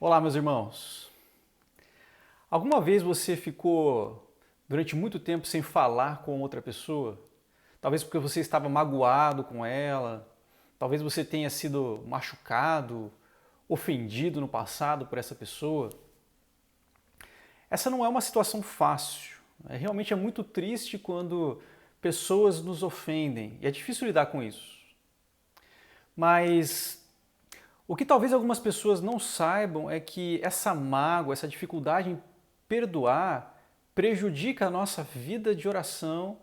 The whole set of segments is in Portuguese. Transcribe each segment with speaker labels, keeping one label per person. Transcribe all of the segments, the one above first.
Speaker 1: Olá, meus irmãos. Alguma vez você ficou durante muito tempo sem falar com outra pessoa? Talvez porque você estava magoado com ela, talvez você tenha sido machucado, ofendido no passado por essa pessoa. Essa não é uma situação fácil. Realmente é muito triste quando pessoas nos ofendem e é difícil lidar com isso. Mas o que talvez algumas pessoas não saibam é que essa mágoa, essa dificuldade em perdoar prejudica a nossa vida de oração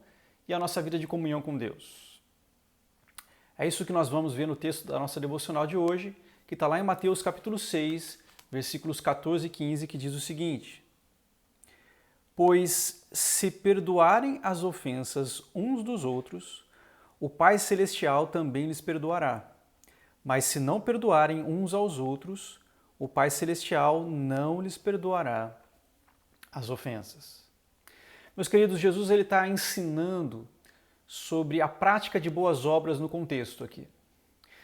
Speaker 1: e a nossa vida de comunhão com Deus. É isso que nós vamos ver no texto da nossa devocional de hoje, que está lá em Mateus capítulo 6, versículos 14 e 15, que diz o seguinte: Pois se perdoarem as ofensas uns dos outros, o Pai Celestial também lhes perdoará. Mas se não perdoarem uns aos outros, o Pai Celestial não lhes perdoará as ofensas. Meus queridos, Jesus está ensinando sobre a prática de boas obras no contexto aqui.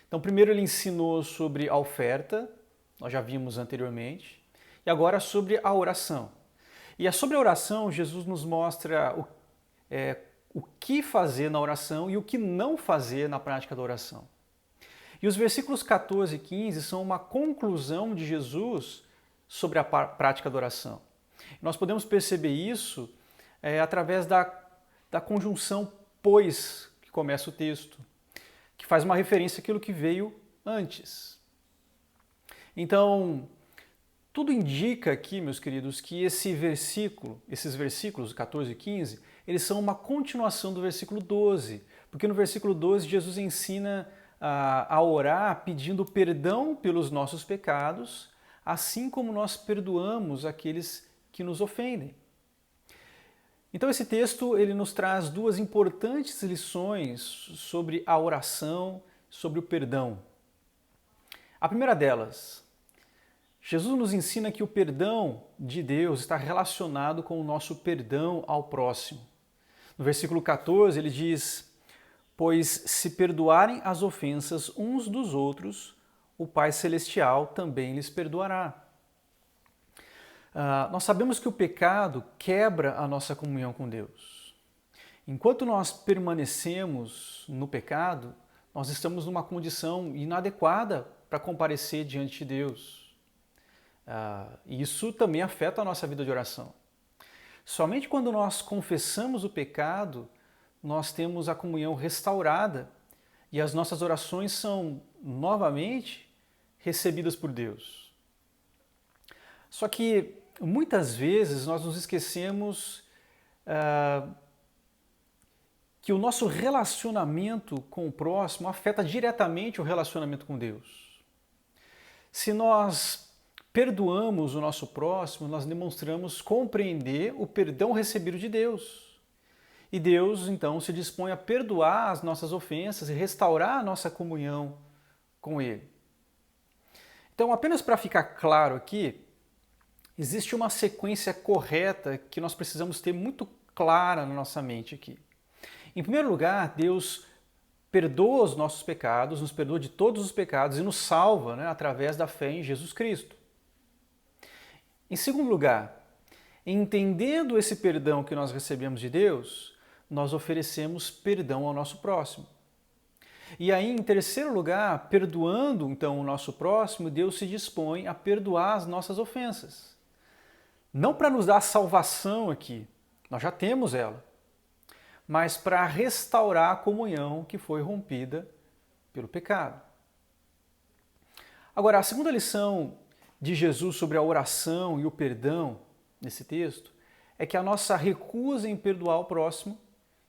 Speaker 1: Então, primeiro ele ensinou sobre a oferta, nós já vimos anteriormente, e agora sobre a oração. E sobre a oração, Jesus nos mostra o que fazer na oração e o que não fazer na prática da oração. E os versículos 14 e 15 são uma conclusão de Jesus sobre a prática da oração. Nós podemos perceber isso através da conjunção pois, que começa o texto, que faz uma referência àquilo que veio antes. Então, tudo indica aqui, meus queridos, que esses versículos 14 e 15, eles são uma continuação do versículo 12, porque no versículo 12 Jesus ensina a orar pedindo perdão pelos nossos pecados, assim como nós perdoamos aqueles que nos ofendem. Então esse texto ele nos traz duas importantes lições sobre a oração, sobre o perdão. A primeira delas, Jesus nos ensina que o perdão de Deus está relacionado com o nosso perdão ao próximo. No versículo 14 ele diz: Pois se perdoarem as ofensas uns dos outros, o Pai Celestial também lhes perdoará. Nós sabemos que o pecado quebra a nossa comunhão com Deus. Enquanto nós permanecemos no pecado, nós estamos numa condição inadequada para comparecer diante de Deus. Isso também afeta a nossa vida de oração. Somente quando nós confessamos o pecado, nós temos a comunhão restaurada e as nossas orações são novamente recebidas por Deus. Só que muitas vezes nós nos esquecemos que o nosso relacionamento com o próximo afeta diretamente o relacionamento com Deus. Se nós perdoamos o nosso próximo, nós demonstramos compreender o perdão recebido de Deus. E Deus, então, se dispõe a perdoar as nossas ofensas e restaurar a nossa comunhão com Ele. Então, apenas para ficar claro aqui, existe uma sequência correta que nós precisamos ter muito clara na nossa mente aqui. Em primeiro lugar, Deus perdoa os nossos pecados, nos perdoa de todos os pecados e nos salva, através da fé em Jesus Cristo. Em segundo lugar, entendendo esse perdão que nós recebemos de Deus, nós oferecemos perdão ao nosso próximo. E aí, em terceiro lugar, perdoando então o nosso próximo, Deus se dispõe a perdoar as nossas ofensas. Não para nos dar salvação aqui, nós já temos ela, mas para restaurar a comunhão que foi rompida pelo pecado. Agora, a segunda lição de Jesus sobre a oração e o perdão nesse texto é que a nossa recusa em perdoar o próximo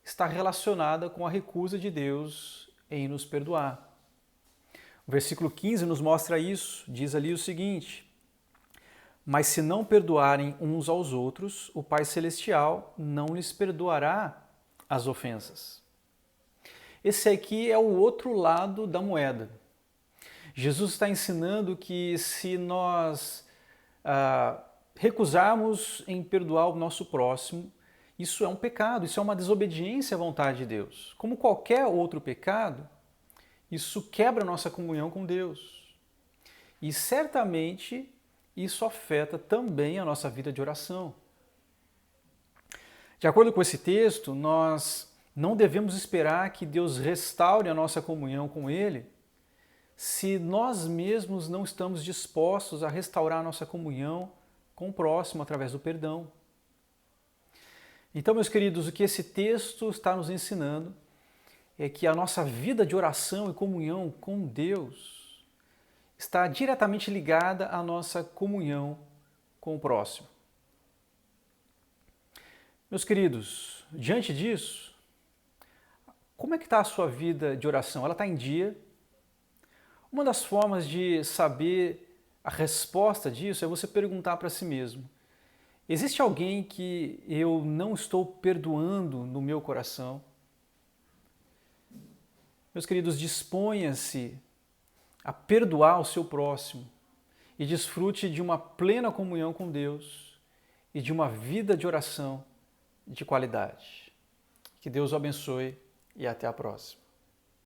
Speaker 1: está relacionada com a recusa de Deus em nos perdoar. O versículo 15 nos mostra isso, diz ali o seguinte: Mas se não perdoarem uns aos outros, o Pai Celestial não lhes perdoará as ofensas. Esse aqui é o outro lado da moeda. Jesus está ensinando que se nós recusarmos em perdoar o nosso próximo, isso é um pecado, isso é uma desobediência à vontade de Deus. Como qualquer outro pecado, isso quebra a nossa comunhão com Deus. E certamente isso afeta também a nossa vida de oração. De acordo com esse texto, nós não devemos esperar que Deus restaure a nossa comunhão com Ele se nós mesmos não estamos dispostos a restaurar a nossa comunhão com o próximo através do perdão. Então, meus queridos, o que esse texto está nos ensinando é que a nossa vida de oração e comunhão com Deus está diretamente ligada à nossa comunhão com o próximo. Meus queridos, diante disso, como é que está a sua vida de oração? Ela está em dia? Uma das formas de saber a resposta disso é você perguntar para si mesmo: existe alguém que eu não estou perdoando no meu coração? Meus queridos, disponha-se a perdoar o seu próximo e desfrute de uma plena comunhão com Deus e de uma vida de oração de qualidade. Que Deus o abençoe e até a próxima.